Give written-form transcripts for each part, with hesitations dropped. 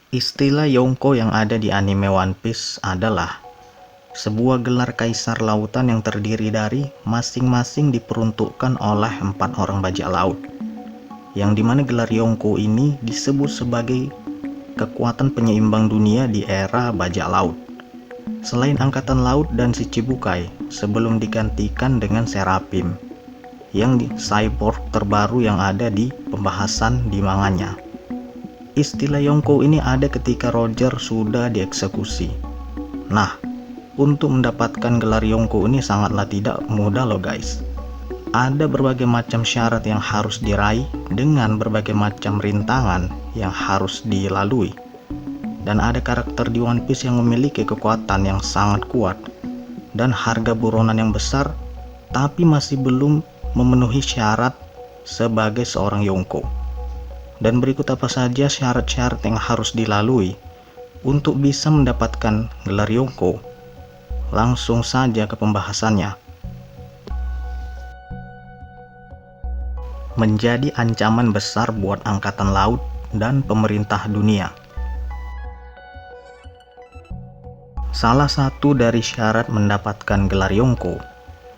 Istilah Yonko yang ada di anime One Piece adalah sebuah gelar kaisar lautan yang terdiri dari masing-masing diperuntukkan oleh 4 orang bajak laut. Yang dimana gelar Yonko ini disebut sebagai kekuatan penyeimbang dunia di era bajak laut. Selain Angkatan Laut dan Shichibukai sebelum digantikan dengan Seraphim, yang cyborg terbaru yang ada di pembahasan di manganya. Istilah Yonko ini ada ketika Roger sudah dieksekusi. Nah, untuk mendapatkan gelar Yonko ini sangatlah tidak mudah loh guys. Ada berbagai macam syarat yang harus diraih dengan berbagai macam rintangan yang harus dilalui. Dan ada karakter di One Piece yang memiliki kekuatan yang sangat kuat dan harga buronan yang besar, tapi masih belum memenuhi syarat sebagai seorang Yonko. Dan berikut apa saja syarat-syarat yang harus dilalui untuk bisa mendapatkan gelar Yonko. Langsung saja ke pembahasannya. Menjadi ancaman besar buat angkatan laut dan pemerintah dunia. Salah satu dari syarat mendapatkan gelar Yonko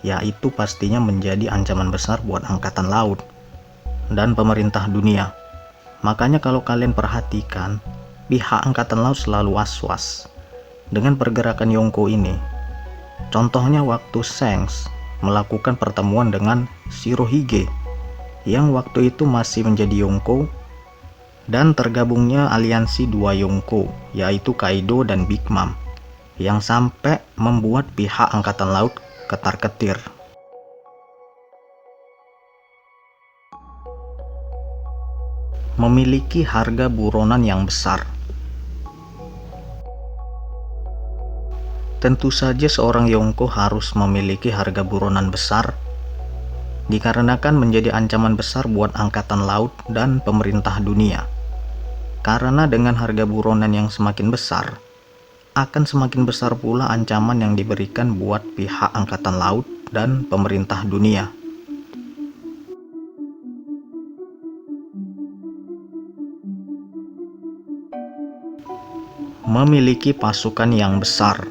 yaitu pastinya menjadi ancaman besar buat angkatan laut dan pemerintah dunia. Makanya kalau kalian perhatikan, pihak angkatan laut selalu was-was dengan pergerakan Yonko ini. Contohnya waktu Shanks melakukan pertemuan dengan Shirohige yang waktu itu masih menjadi Yonko, dan tergabungnya aliansi dua Yonko yaitu Kaido dan Big Mom yang sampai membuat pihak angkatan laut ketar-ketir. Memiliki harga buronan yang besar. Tentu saja seorang Yonko harus memiliki harga buronan besar, dikarenakan menjadi ancaman besar buat angkatan laut dan pemerintah dunia. Karena dengan harga buronan yang semakin besar, akan semakin besar pula ancaman yang diberikan buat pihak angkatan laut dan pemerintah dunia. Memiliki pasukan yang besar.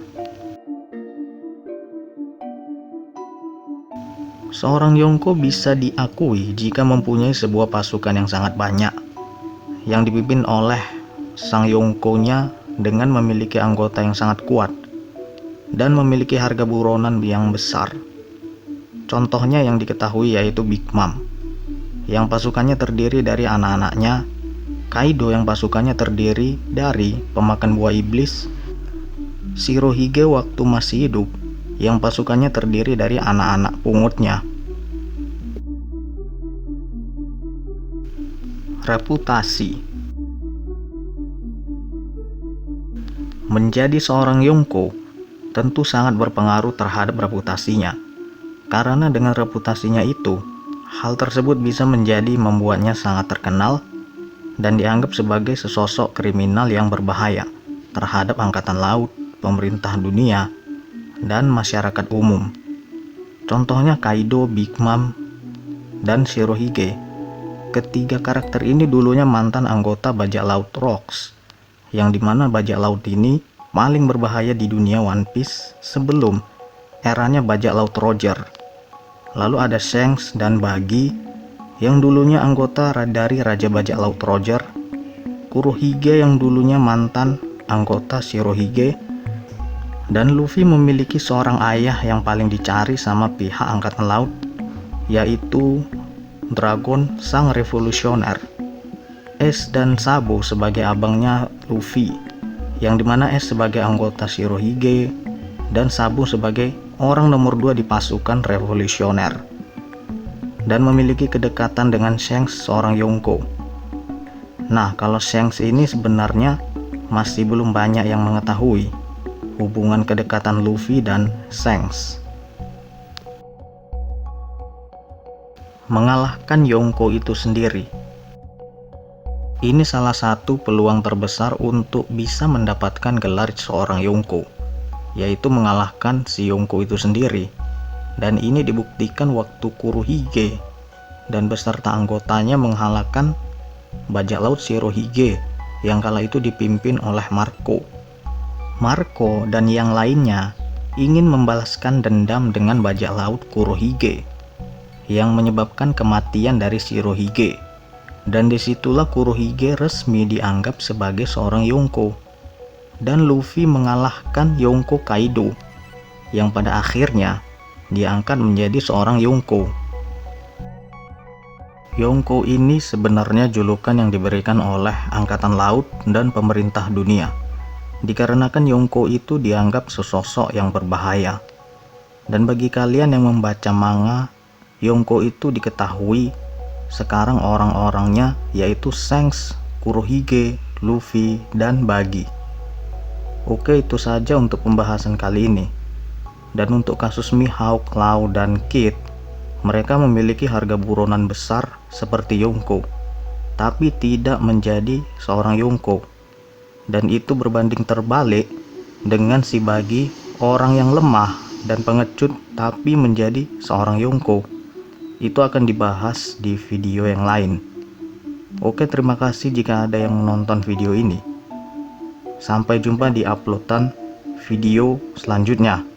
Seorang Yonko bisa diakui jika mempunyai sebuah pasukan yang sangat banyak, yang dipimpin oleh sang Yonko-nya dengan memiliki anggota yang sangat kuat dan memiliki harga buronan yang besar. Contohnya yang diketahui yaitu Big Mom yang pasukannya terdiri dari anak-anaknya, Kaido yang pasukannya terdiri dari pemakan buah iblis, Shirohige waktu masih hidup yang pasukannya terdiri dari anak-anak pungutnya. Reputasi. Menjadi seorang Yonko tentu sangat berpengaruh terhadap reputasinya, karena dengan reputasinya itu, hal tersebut bisa menjadi membuatnya sangat terkenal dan dianggap sebagai sesosok kriminal yang berbahaya terhadap angkatan laut, pemerintah dunia, dan masyarakat umum. Contohnya Kaido, Big Mom, dan Shirohige. Ketiga karakter ini dulunya mantan anggota bajak laut Rocks, yang dimana bajak laut ini paling berbahaya di dunia One Piece sebelum eranya bajak laut Roger. Lalu ada Shanks dan Buggy yang dulunya anggota dari Raja Bajak Laut Roger, Kurohige yang dulunya mantan anggota Shirohige, dan Luffy memiliki seorang ayah yang paling dicari sama pihak angkatan laut, yaitu Dragon sang revolusioner. Ace dan Sabo sebagai abangnya Luffy, yang dimana Ace sebagai anggota Shirohige dan Sabo sebagai orang nomor 2 di pasukan revolusioner, dan memiliki kedekatan dengan Shanks seorang Yonko. Nah, kalau Shanks ini sebenarnya masih belum banyak yang mengetahui hubungan kedekatan Luffy dan Shanks. Mengalahkan Yonko itu sendiri. Ini salah satu peluang terbesar untuk bisa mendapatkan gelar seorang Yonko, yaitu mengalahkan si Yonko itu sendiri. Dan ini dibuktikan waktu Kurohige dan beserta anggotanya mengalahkan bajak laut Shirohige yang kala itu dipimpin oleh Marco. Marco dan yang lainnya ingin membalaskan dendam dengan bajak laut Kurohige yang menyebabkan kematian dari Shirohige, dan disitulah Kurohige resmi dianggap sebagai seorang Yonko, dan Luffy mengalahkan Yonko Kaido yang pada akhirnya diangkat menjadi seorang Yonko. Yonko ini sebenarnya julukan yang diberikan oleh Angkatan Laut dan pemerintah dunia, dikarenakan Yonko itu dianggap sesosok yang berbahaya. Dan bagi kalian yang membaca manga, Yonko itu diketahui sekarang orang-orangnya yaitu Shanks, Kurohige, Luffy, dan Buggy. Oke, itu saja untuk pembahasan kali ini. Dan untuk kasus Mihawk, Law, dan Kid, mereka memiliki harga buronan besar seperti Yonko, tapi tidak menjadi seorang Yonko. Dan itu berbanding terbalik dengan si Buggy, orang yang lemah dan pengecut tapi menjadi seorang Yonko. Itu akan dibahas di video yang lain. Oke, terima kasih jika ada yang menonton video ini. Sampai jumpa di uploadan video selanjutnya.